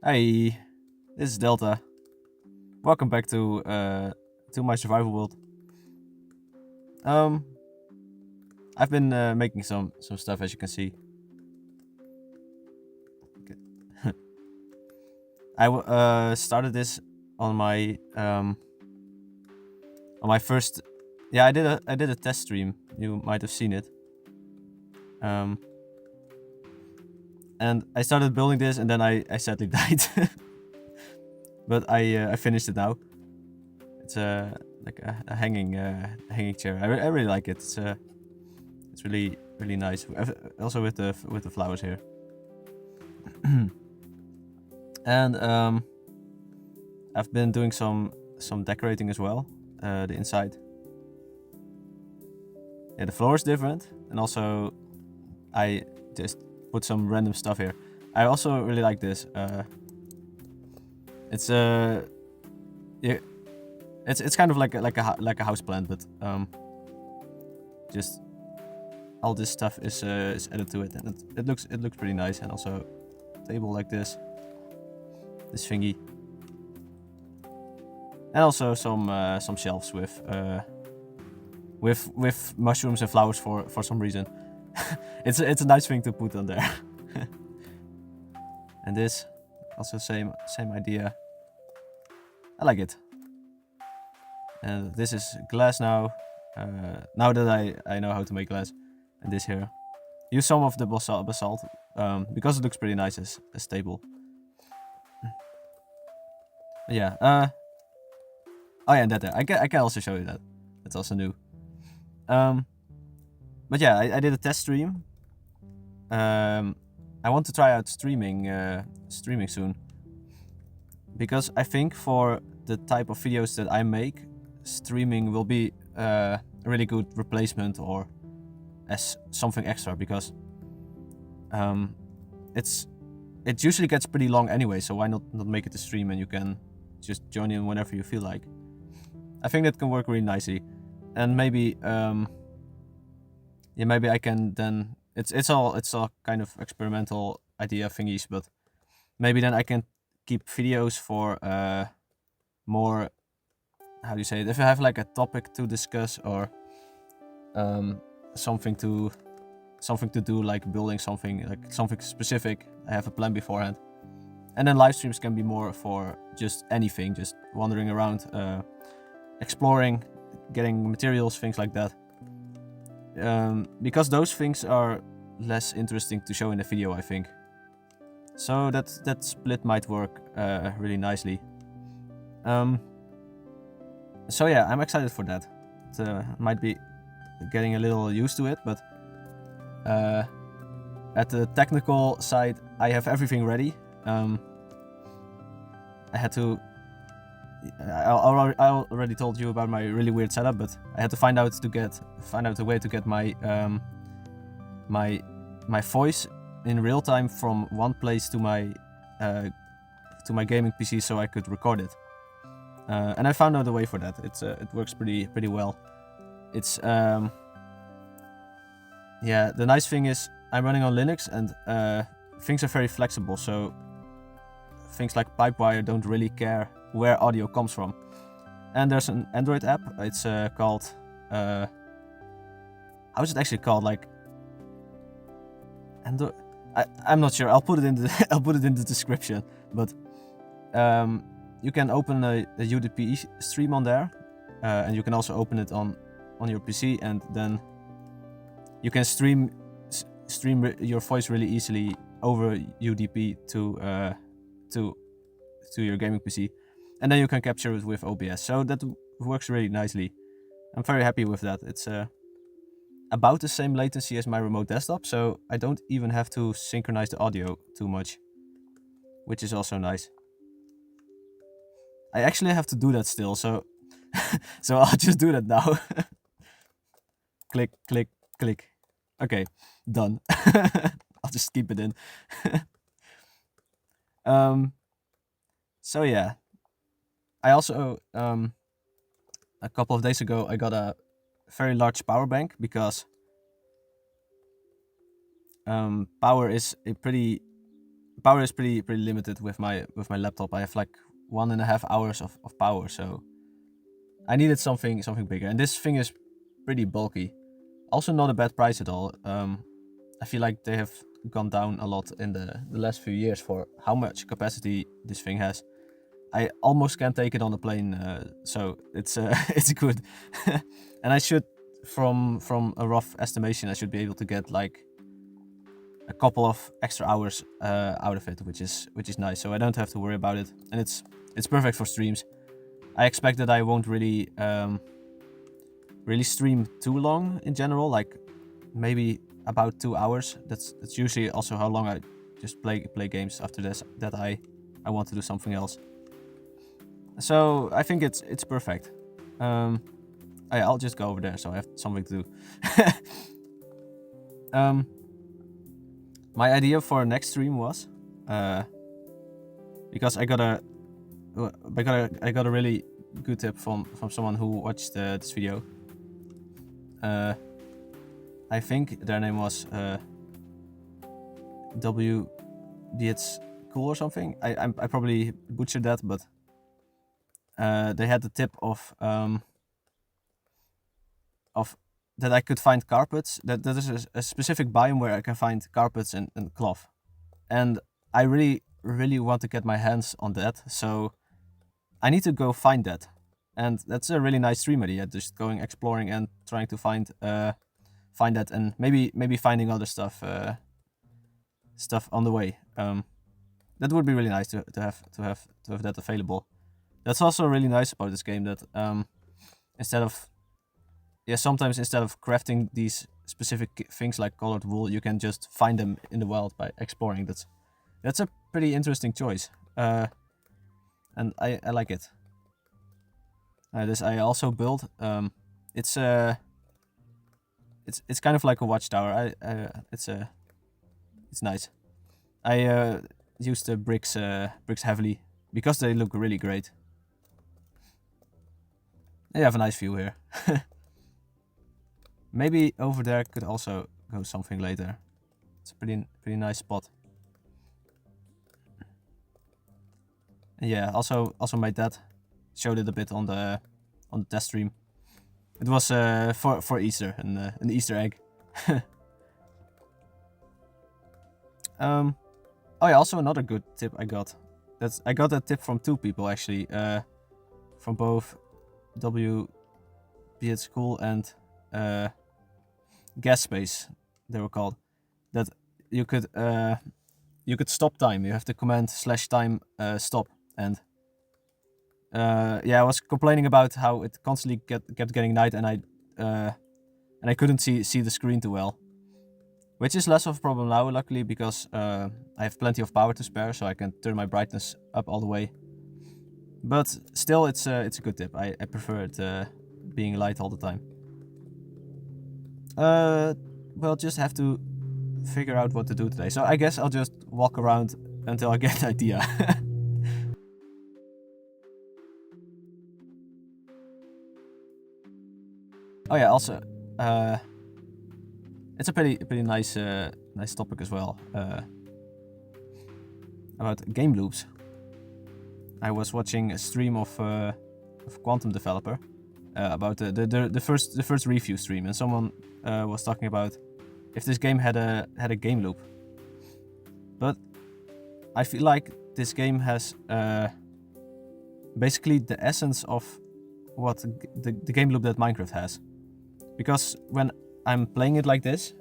Hey, this is Delta. Welcome back to my survival world. I've been making some stuff, as you can see. Okay. I started this on my first. Yeah, I did a test stream. You might have seen it. And I started building this, and then I sadly died. But I finished it now. It's like a hanging chair. I really like it. It's really nice. Also with the flowers here. And I've been doing some decorating as well. The inside. Yeah, the floor is different, and also I just put some random stuff here. I also really like this. It's yeah, it's kind of like a house plant, but just all this stuff is added to it, and it looks pretty nice. And also a table like this thingy, and also some shelves with mushrooms and flowers for some reason. it's a nice thing to put on there. And this also same idea. I like it. And this is glass now. Now that I know how to make glass. And this here. Use some of the basalt because it looks pretty nice as table. Yeah. Oh yeah, and that there. I can also show you that. That's also new. But yeah, I did a test stream. I want to try out streaming soon, because I think for the type of videos that I make, streaming will be a really good replacement or as something extra, because it usually gets pretty long anyway, so why not make it a stream and you can just join in whenever you feel like. I think that can work really nicely, and maybe yeah, maybe I can then. It's all kind of experimental idea thingies, but maybe then I can keep videos for more. How do you say it? If I have like a topic to discuss or something to do, like building something, like something specific, I have a plan beforehand. And then live streams can be more for just anything, just wandering around, exploring, getting materials, things like that. Because those things are less interesting to show in a video, I think. So that split might work really nicely. So yeah, I'm excited for that. It might be getting a little used to it, but at the technical side, I have everything ready. I had to. I already told you about my really weird setup, but I had to find out a way to get my my voice in real time from one place to my gaming PC, so I could record it. And I found out a way for that. It works pretty well. It's yeah. The nice thing is I'm running on Linux, and things are very flexible. So things like Pipewire don't really care where audio comes from. And there's an Android app. It's called how is it actually called? Like Android. I'm not sure. I'll put it in the description. But you can open a UDP stream on there, and you can also open it on your PC, and then you can stream your voice really easily over UDP to your gaming PC, and then you can capture it with OBS. So that works really nicely. I'm very happy with that. It's about the same latency as my remote desktop, so I don't even have to synchronize the audio too much, which is also nice. I actually have to do that still, so so I'll just do that now. Click, click, click. Okay, done. I'll just keep it in. So yeah, I also a couple of days ago I got a very large power bank, because power is a pretty power is pretty limited with my laptop. I have like 1.5 hours of power, so I needed something bigger. And this thing is pretty bulky. Also not a bad price at all. I feel like they have gone down a lot in the last few years for how much capacity this thing has. I almost can't take it on the plane, so it's it's good. And I should, from a rough estimation, I should be able to get like a couple of extra hours out of it, which is nice. So I don't have to worry about it, and it's perfect for streams. I expect that I won't really stream too long in general, like maybe about 2 hours. That's usually also how long I just play games. After this, that I want to do something else. So I think it's perfect. I'll just go over there, so I have something to do. My idea for next stream was, because I got a really good tip from someone who watched this video. I think their name was It's Cool or something. I probably butchered that, but they had the tip of that I could find carpets. That is a specific biome where I can find carpets and cloth, and I really want to get my hands on that. So I need to go find that, and that's a really nice stream idea. Just going exploring and trying to find that, and maybe finding other stuff on the way. That would be really nice to have that available. That's also really nice about this game, that sometimes instead of crafting these specific things like colored wool, you can just find them in the wild by exploring. That's a pretty interesting choice, and I like it. This I also built. It's kind of like a watchtower. It's nice. I use the bricks heavily because they look really great. You have a nice view here. Maybe over there could also go something later. It's a pretty nice spot. And yeah, also my dad showed it a bit on the test stream. It was for Easter, an Easter egg. Oh yeah, also another good tip I got. I got that tip from 2 people actually, from both It's Cool and Gas Space, they were called. That you could stop time. You have to command /time stop, and yeah, I was complaining about how it constantly kept getting night, and I couldn't see the screen too well, which is less of a problem now, luckily, because I have plenty of power to spare, so I can turn my brightness up all the way. But still, it's a good tip. I prefer it being light all the time. We'll just have to figure out what to do today. So I guess I'll just walk around until I get an idea. Oh yeah, also, it's a pretty nice topic as well, about game loops. I was watching a stream of Quantum Developer about the first review stream, and someone was talking about if this game had a game loop. But I feel like this game has basically the essence of what the game loop that Minecraft has. Because when I'm playing it like this,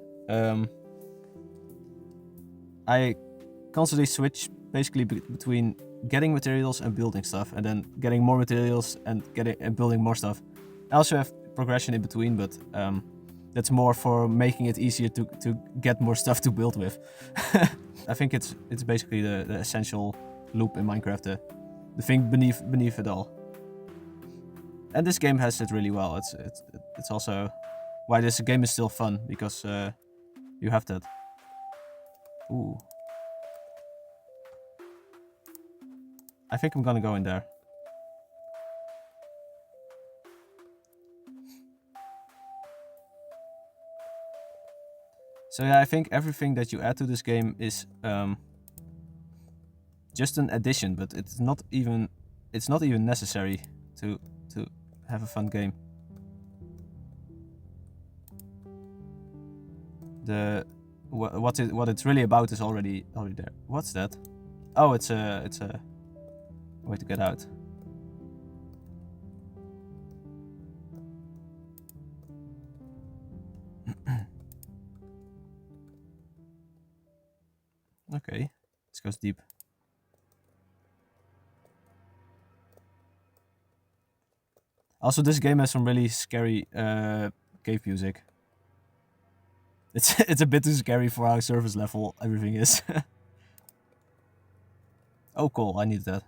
I constantly switch basically between getting materials and building stuff, and then getting more materials and building more stuff. I also have progression in between, but that's more for making it easier to get more stuff to build with. I think it's basically the essential loop in Minecraft, the thing beneath it all. And this game has it really well. It's also why this game is still fun, because you have that. Ooh. I think I'm gonna go in there. So yeah, I think everything that you add to this game is just an addition, but it's not even necessary to have a fun game. What it's really about is already there. What's that? Oh, it's a way to get out. Okay, this goes deep. Also, this game has some really scary cave music. It's a bit too scary for how surface level everything is. Oh, cool! I need that.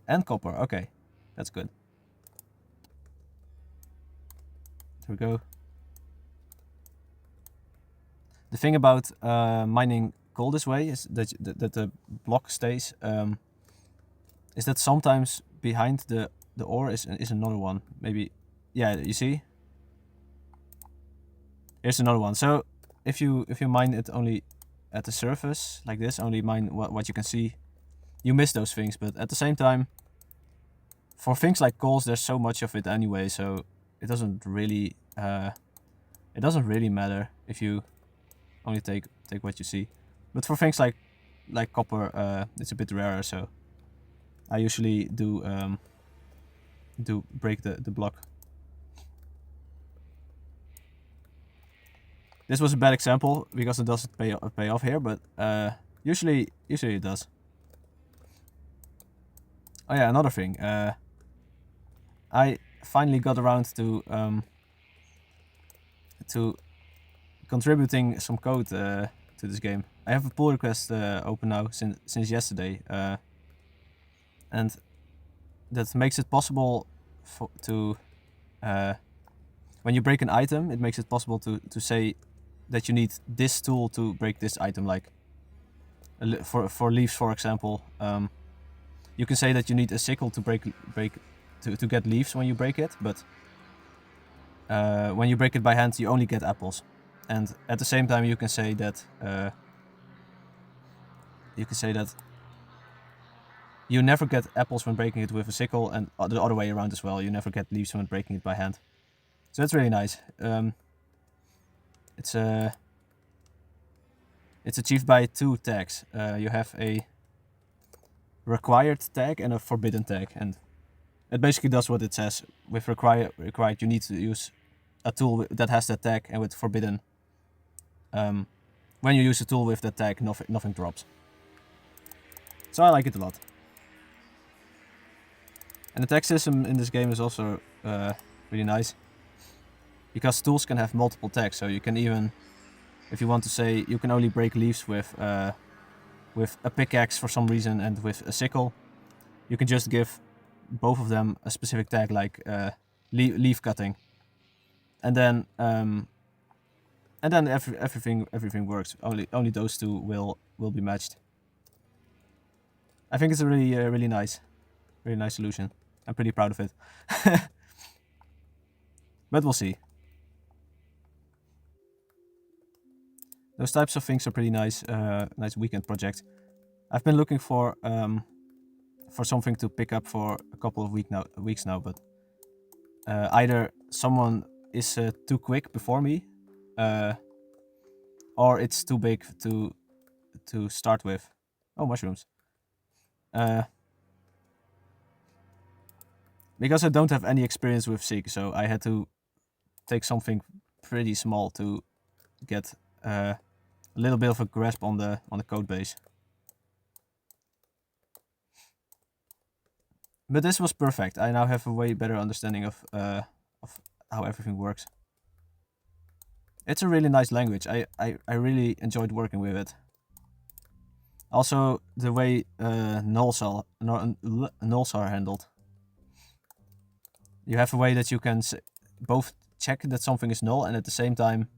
And copper. Okay, that's good. There we go. The thing about mining coal this way is that the block stays. Is that sometimes behind the ore is another one? Maybe, yeah. You see, here's another one. So if you mine it only at the surface like this, only mine what you can see, you miss those things. But at the same time, for things like coals, there's so much of it anyway, so it doesn't really matter if you only take what you see. But for things like copper, it's a bit rarer, so I usually do break the block. This was a bad example because it doesn't pay off here, but usually it does. Oh yeah, another thing. I finally got around to contributing some code to this game. I have a pull request open now since yesterday, and that makes it possible to when you break an item, it makes it possible to say that you need this tool to break this item. Like for leaves, for example, you can say that you need a sickle to to get leaves when you break it, but when you break it by hand, you only get apples. And at the same time, you can say that you never get apples when breaking it with a sickle, and the other way around as well. You never get leaves when breaking it by hand. So that's really nice. It's achieved by 2 tags. You have a required tag and a forbidden tag, and it basically does what it says. With required, you need to use a tool that has that tag, and with forbidden, when you use a tool with that tag, nothing drops. So I like it a lot. And the tag system in this game is also really nice, because tools can have multiple tags. So you can even, if you want to say you can only break leaves with a pickaxe for some reason and with a sickle, you can just give both of them a specific tag, like leaf cutting, and then everything works. Only those two will be matched. I think it's a really nice solution. I'm pretty proud of it. But we'll see. Those types of things are pretty nice. Nice weekend project. I've been looking for something to pick up for a couple of weeks now, but either someone is too quick before me, or it's too big to start with. Oh, mushrooms. Because I don't have any experience with Seek, so I had to take something pretty small to get a little bit of a grasp on the code base. But this was perfect. I now have a way better understanding of how everything works. It's a really nice language. I really enjoyed working with it. Also, the way nulls are handled. You have a way that you can both check that something is null and at the same time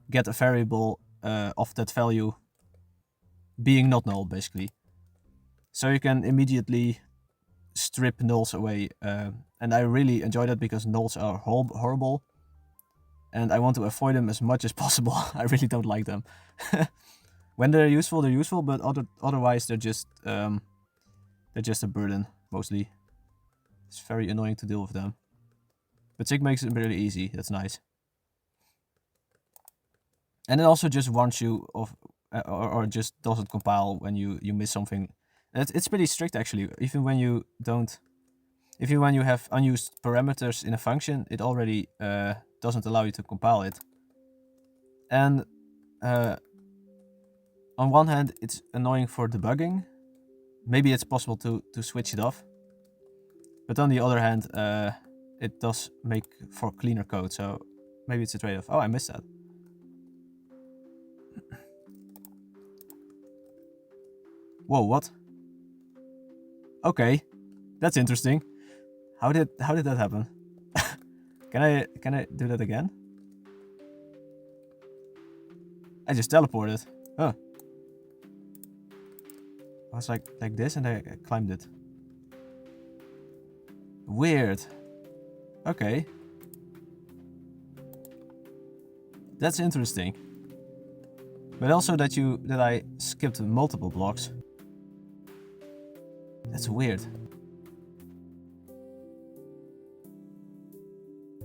get a variable of that value being not null, basically. So you can immediately strip nulls away, and I really enjoy that because nulls are horrible, and I want to avoid them as much as possible. I really don't like them. When they're useful, but otherwise they're just They're just a burden, mostly. It's very annoying to deal with them. But Zig makes it really easy, that's nice. And it also just warns you of, or just doesn't compile when you miss something. It's pretty strict actually, even when you don't, even when you have unused parameters in a function, it already doesn't allow you to compile it. And on one hand, it's annoying for debugging. Maybe it's possible to switch it off. But on the other hand, it does make for cleaner code, so maybe it's a trade-off. Oh, I missed that. Whoa, what? Okay, that's interesting. How did that happen? Can I do that again? I just teleported. Huh. I was like this and I climbed it. Weird. Okay. That's interesting. But also that I skipped multiple blocks. That's weird.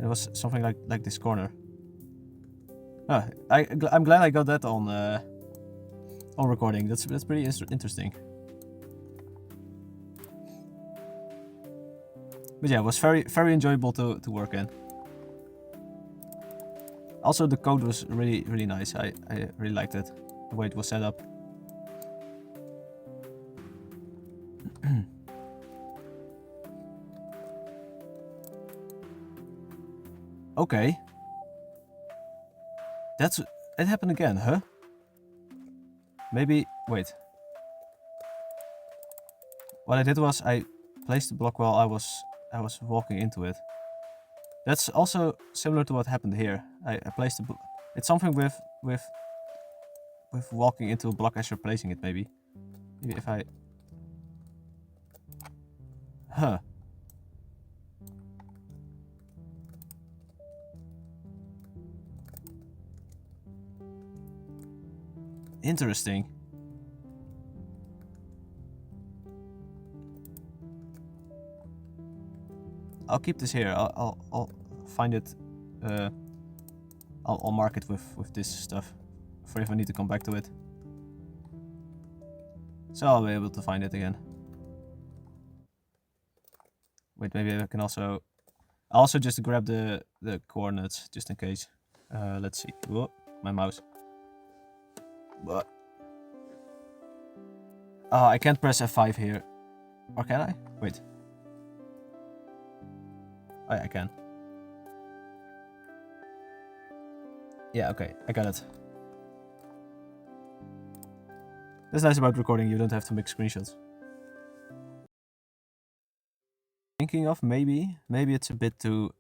It was something like this corner. I'm glad I got that on recording. That's pretty interesting. But yeah, it was very enjoyable to work in. Also, the code was really nice. I really liked it, the way it was set up. Okay. It happened again, huh? Maybe, wait. What I did was I placed the block while I was walking into it. That's also similar to what happened here. I placed the it's something with walking into a block as you're placing it, maybe. Maybe if I... Huh. Interesting. I'll keep this here. I'll find it. I'll mark it with this stuff for if I need to come back to it. So I'll be able to find it again. Wait, maybe I can also... I'll also just grab the coordinates just in case. Let's see. Whoa, my mouse. What? Oh, I can't press F5 here. Or can I? Wait. Oh yeah, I can. Yeah, okay, I got it. That's nice about recording, you don't have to make screenshots. Thinking of maybe it's a bit too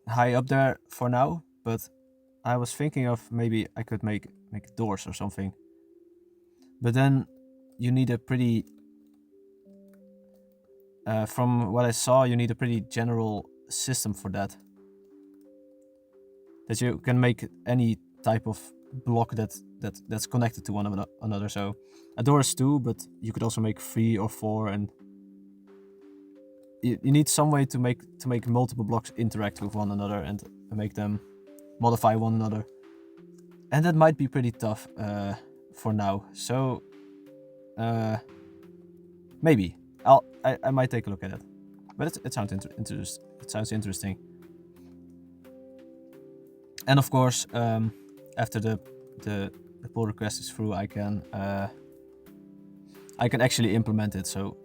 high up there for now, but I was thinking of maybe I could make doors or something. But then you need a pretty from what I saw, you need a pretty general system for that. That you can make any type of block that's connected to one another. So a door is 2, but you could also make 3 or 4, and you need some way to make multiple blocks interact with one another and make them modify one another. And that might be pretty tough for now. So maybe I might take a look at it. But it sounds interesting. And of course, after the pull request is through, I can actually implement it so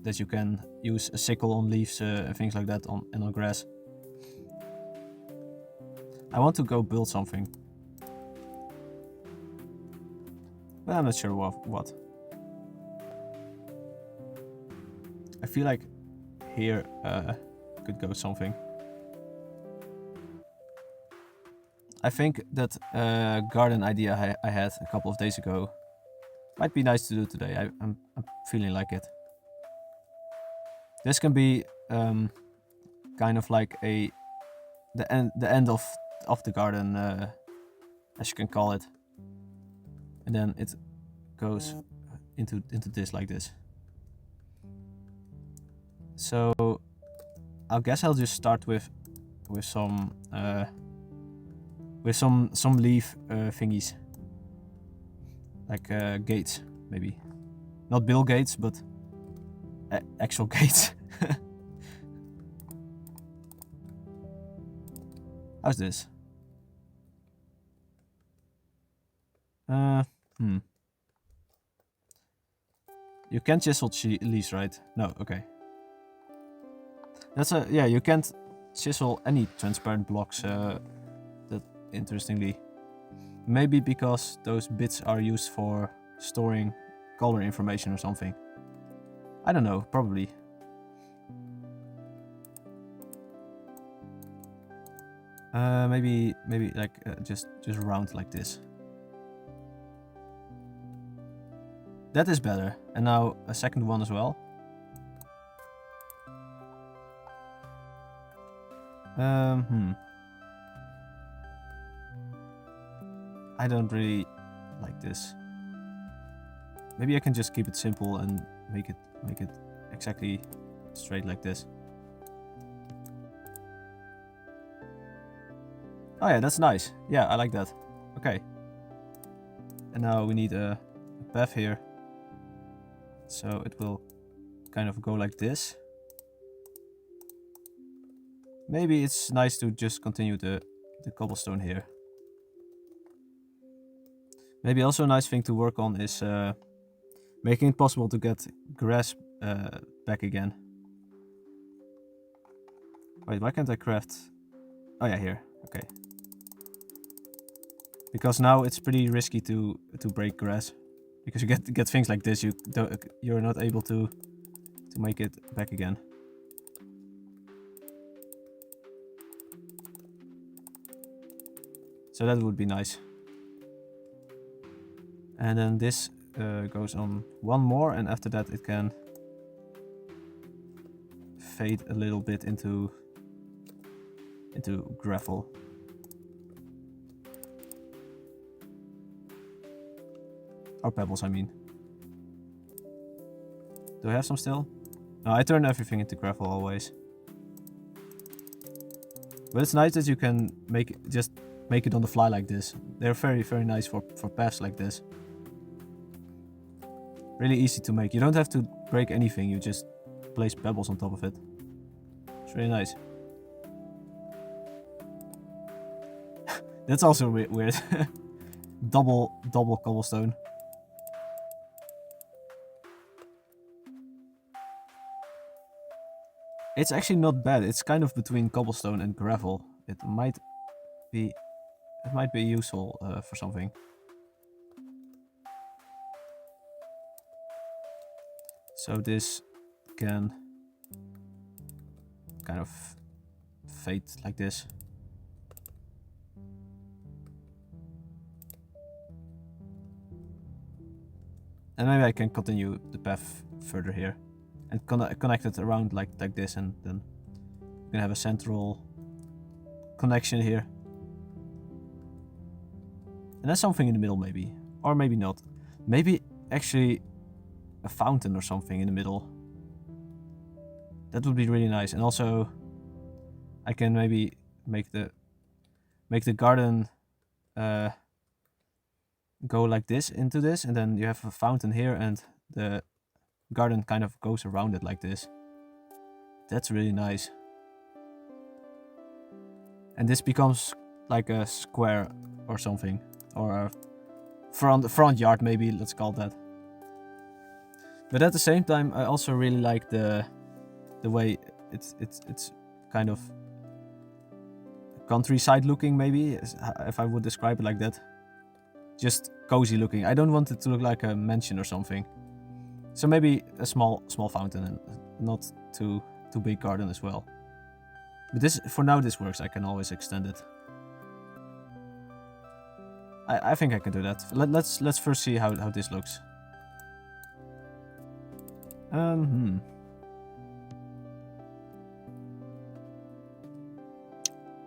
that you can use a sickle on leaves and things like that on grass. I want to go build something, but I'm not sure what. I feel like here could go something. I think that garden idea I had a couple of days ago might be nice to do today. I'm feeling like it. This can be kind of like the end of the garden, as you can call it. and then it goes into this like this. So I guess I'll just start with some leaf thingies, like gates maybe, not Bill Gates, but actual gates. How's this? You can't chisel leaves, right? No, okay. That's yeah, you can't chisel any transparent blocks, that interestingly. Maybe because those bits are used for storing color information or something. I don't know, probably. Maybe like just round like this. That is better. And now a second one as well. I don't really like this. Maybe I can just keep it simple and make it exactly straight like this. Oh yeah, that's nice. Yeah, I like that. Okay. And now we need a path here. So it will kind of go like this. Maybe it's nice to just continue the cobblestone here. Maybe also a nice thing to work on is making it possible to get grass back again. Wait, why can't I craft? Oh yeah, here. Okay. Because now it's pretty risky to break grass, because you get things like this. You're not able to make it back again. So that would be nice. And then this goes on one more, and after that it can fade a little bit into gravel. Or pebbles, I mean. Do I have some still? No, I turn everything into gravel always. But it's nice that you can make it on the fly like this. They're very, very nice for paths like this. Really easy to make. You don't have to break anything, you just place pebbles on top of it. It's really nice. That's also weird. double cobblestone. It's actually not bad. It's kind of between cobblestone and gravel. It might be useful for something. So this can kind of fade like this. And maybe I can continue the path further here and connect it around like this, and then you can have a central connection here. And then something in the middle maybe, or maybe not. Maybe actually a fountain or something in the middle. That would be really nice. And also I can maybe make the garden go like this into this, and then you have a fountain here and the garden kind of goes around it like this. That's really nice. And this becomes like a square or something, or a front yard maybe, let's call it that. But at the same time I also really like the way it's kind of countryside looking, maybe, if I would describe it like that. Just cozy looking. I don't want it to look like a mansion or something. So maybe a small fountain and not too big garden as well. But this, for now, this works. I can always extend it. I think I can do that. Let's first see how this looks.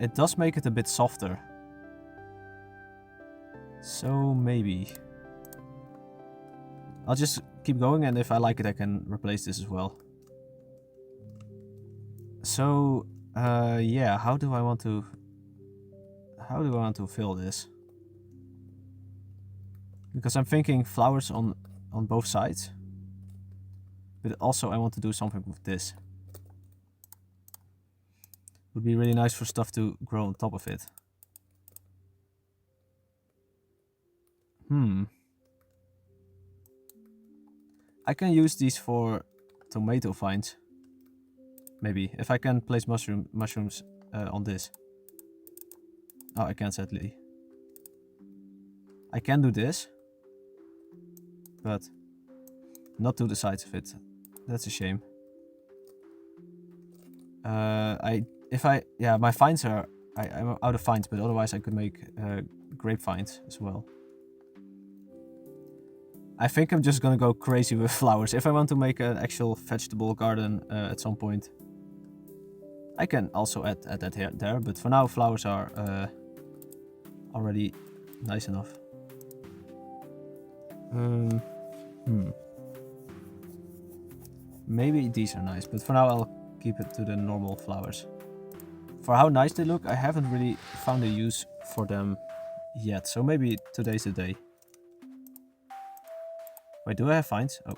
It does make it a bit softer. So maybe I'll just keep going, and if I like it, I can replace this as well. So, yeah, how do I want to fill this? Because I'm thinking flowers on both sides. But also I want to do something with this. Would be really nice for stuff to grow on top of it. I can use these for tomato vines. Maybe, if I can place mushrooms on this. Oh, I can't sadly. I can do this. But not to the sides of it. That's a shame. My vines are... I'm out of vines, but otherwise I could make grape vines as well. I think I'm just gonna go crazy with flowers. If I want to make an actual vegetable garden at some point, I can also add that here, there, but for now flowers are already nice enough. Maybe these are nice, but for now I'll keep it to the normal flowers. For how nice they look, I haven't really found a use for them yet, so maybe today's the day. Wait, do I have vines? Oh.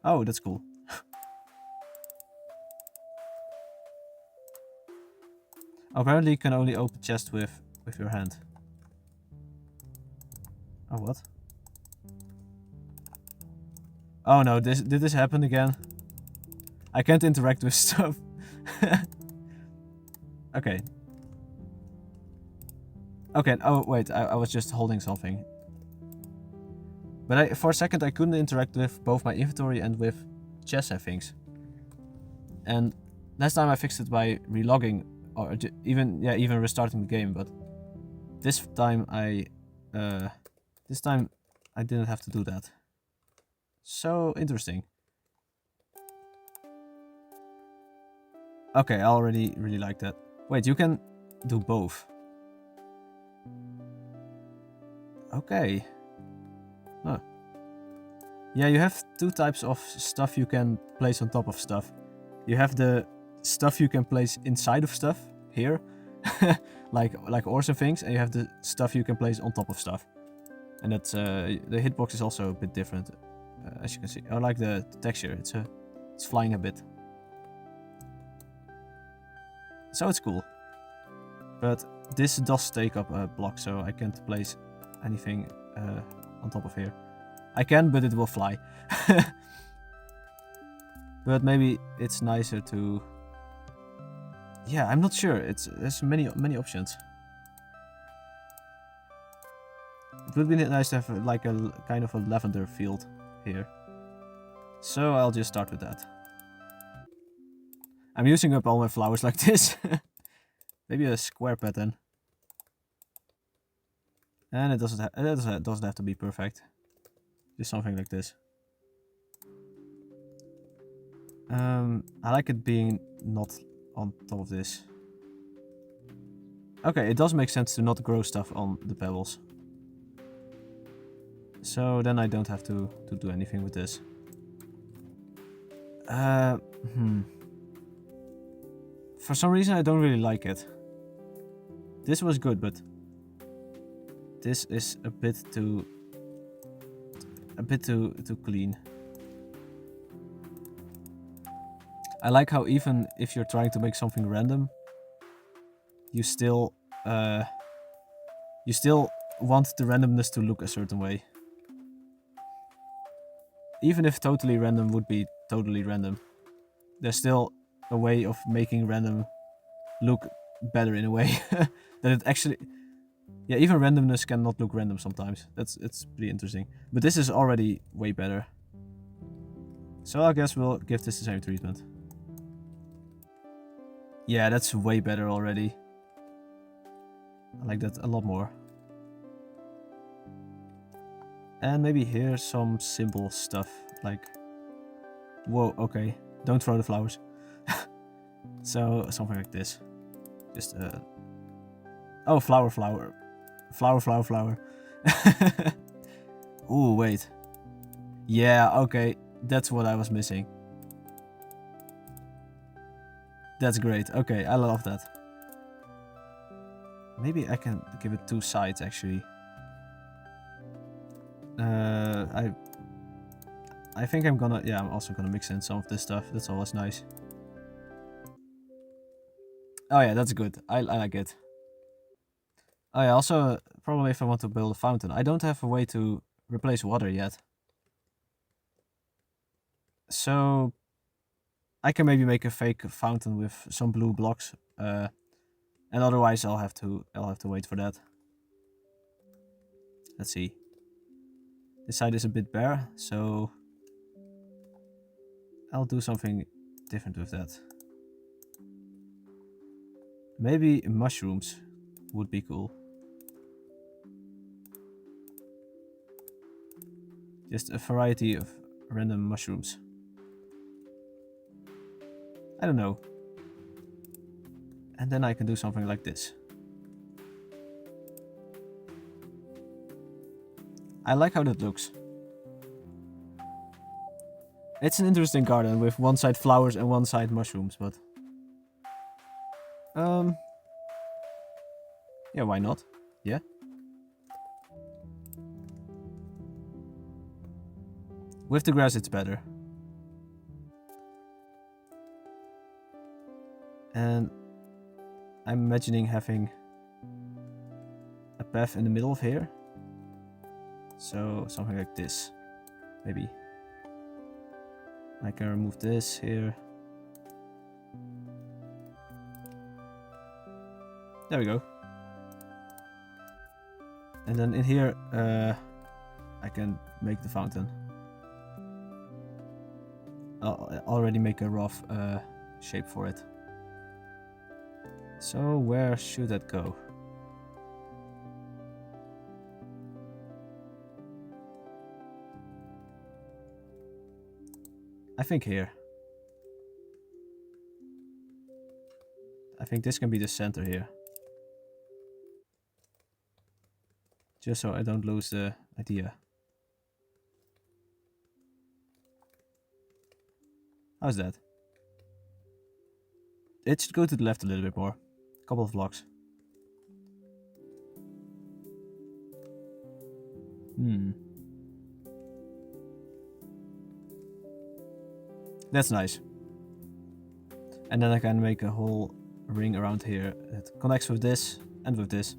Oh, that's cool. Apparently you can only open chests with your hand. Oh, what? Oh no, did this happen again? I can't interact with stuff. Okay. Okay, oh wait, I was just holding something. But for a second I couldn't interact with both my inventory and with chests and things. And last time I fixed it by relogging, or even restarting the game, but this time I didn't have to do that. So interesting. Okay, I already really like that. Wait, you can do both. Okay. Huh. Yeah, you have two types of stuff you can place on top of stuff. You have the stuff you can place inside of stuff, here, like ores and things, and you have the stuff you can place on top of stuff. And that's the hitbox is also a bit different, as you can see. I like the texture; it's flying a bit, so it's cool. But this does take up a block, so I can't place anything on top of here. I can, but it will fly. But maybe it's nicer to... Yeah, I'm not sure. There's many options. It would be nice to have like a kind of a lavender field here. So I'll just start with that. I'm using up all my flowers like this. Maybe a square pattern. And it doesn't have to be perfect. Just something like this. I like it being not on top of this. Okay, it does make sense to not grow stuff on the pebbles. So then I don't have to do anything with this. For some reason I don't really like it. This was good, but this is a bit too clean. I like how even if you're trying to make something random, you still want the randomness to look a certain way. Even if totally random would be totally random, there's still a way of making random look better in a way that it actually... Yeah, even randomness cannot look random sometimes. It's pretty interesting. But this is already way better. So I guess we'll give this the same treatment. Yeah, that's way better already. I like that a lot more. And maybe here's some simple stuff, like... Whoa, okay. Don't throw the flowers. So, something like this. Just, oh, flower. Flower. Ooh, wait. Yeah, okay. That's what I was missing. That's great. Okay, I love that. Maybe I can give it 2 sides, actually. I think I'm gonna... Yeah, I'm also gonna mix in some of this stuff. That's always nice. Oh yeah, that's good. I like it. Oh yeah, also, probably if I want to build a fountain. I don't have a way to replace water yet. So... I can maybe make a fake fountain with some blue blocks. And otherwise I'll have to wait for that. Let's see. This side is a bit bare, so I'll do something different with that. Maybe mushrooms would be cool. Just a variety of random mushrooms. I don't know. And then I can do something like this. I like how that looks. It's an interesting garden with one side flowers and one side mushrooms, but... yeah, why not? Yeah. With the grass it's better. And I'm imagining having a path in the middle of here. So something like this, maybe. I can remove this here. There we go. And then in here, I can make the fountain. I'll already make a rough shape for it. So where should that go? I think here. I think this can be the center here. Just so I don't lose the idea. How's that? It should go to the left a little bit more. A couple of blocks. That's nice. And then I can make a whole ring around here that connects with this and with this.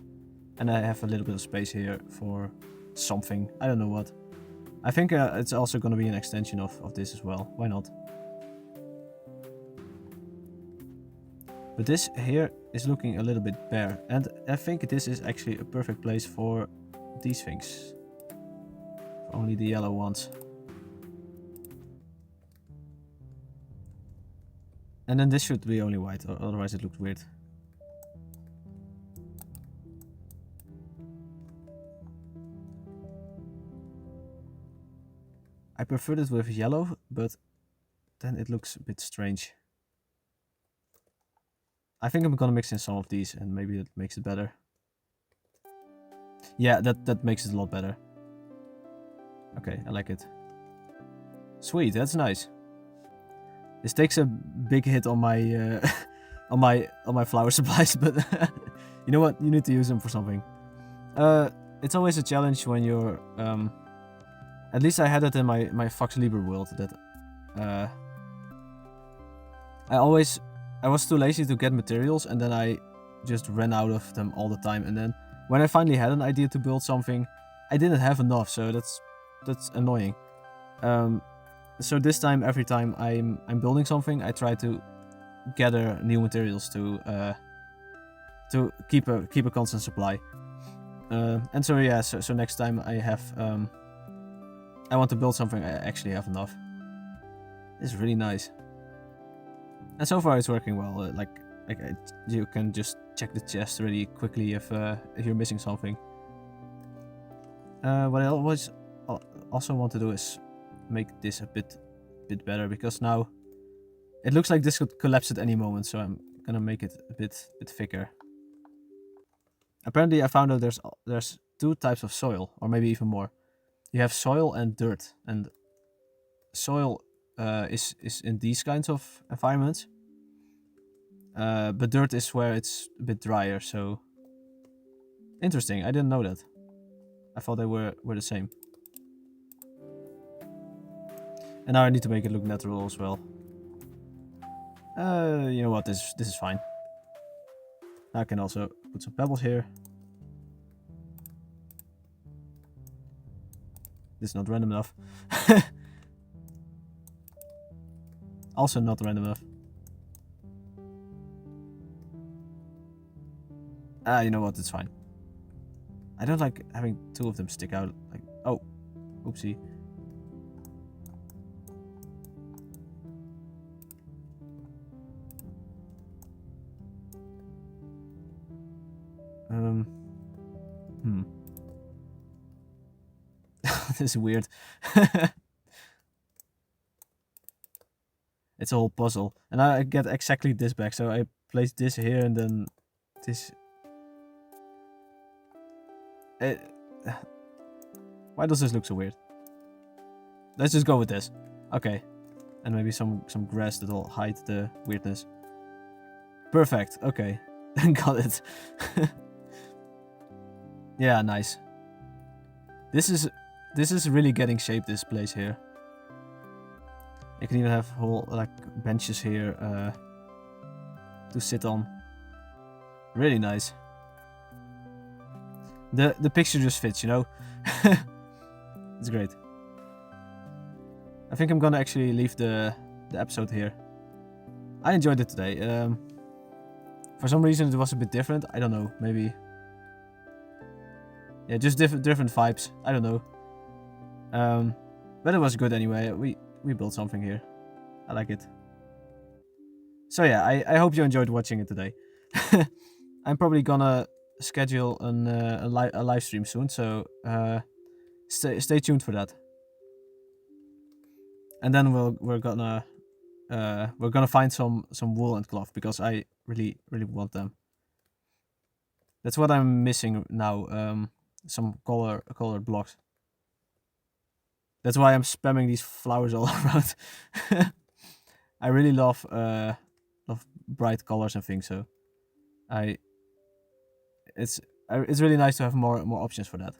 And I have a little bit of space here for something. I don't know what. I think it's also going to be an extension of this as well. Why not? But this here is looking a little bit bare. And I think this is actually a perfect place for these things. Only the yellow ones. And then this should be only white, otherwise it looks weird. I prefer it with yellow, but then it looks a bit strange. I think I'm gonna mix in some of these and maybe it makes it better. Yeah, that makes it a lot better. Okay, I like it. Sweet, that's nice. This takes a big hit on my on my flower supplies, but you know what? You need to use them for something. It's always a challenge when you're at least I had it in my Fox Libre world that I was too lazy to get materials and then I just ran out of them all the time, and then when I finally had an idea to build something, I didn't have enough, so that's annoying. So this time, every time I'm building something, I try to gather new materials to keep a constant supply. And so yeah, so next time I want to build something, I actually have enough. It's really nice. And so far it's working well. You can just check the chest really quickly if you're missing something. What I always also want to do is make this a bit better, because now it looks like this could collapse at any moment, so I'm gonna make it a bit thicker. Apparently I found out there's 2 types of soil, or maybe even more. You have soil and dirt, and soil is in these kinds of environments, but dirt is where it's a bit drier. So interesting. I didn't know that. I thought they were the same. And now I need to make it look natural as well. You know what? This is fine. I can also put some pebbles here. This is not random enough. Also not random enough. You know what? It's fine. I don't like having two of them stick out. Like, oh, oopsie. This is weird. It's a whole puzzle. And I get exactly this back. So I place this here and then this. Why does this look so weird? Let's just go with this. Okay. And maybe some grass that'll hide the weirdness. Perfect. Okay. Got it. Yeah, nice. This is really getting shape, this place here. You can even have whole like benches here to sit on. Really nice. The picture just fits, you know. It's great. I think I'm gonna actually leave the episode here. I enjoyed it today. For some reason it was a bit different. I don't know. Maybe. Yeah, just different vibes. I don't know. But it was good anyway. We built something here. I like it. So yeah, I hope you enjoyed watching it today. I'm probably gonna schedule a live stream soon, so stay tuned for that. And then we're gonna find some wool and cloth because I really want them. That's what I'm missing now. Some colored blocks. That's why I'm spamming these flowers all around. I really love bright colors and things, so it's really nice to have more options for that.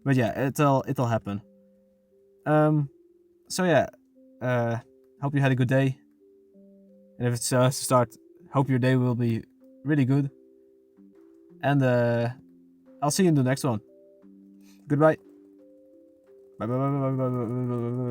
But yeah, it'll happen. So yeah, hope you had a good day. And if it's to start, hope your day will be really good. And I'll see you in the next one. Goodbye. Bye bye bye bye bye bye bye bye bye.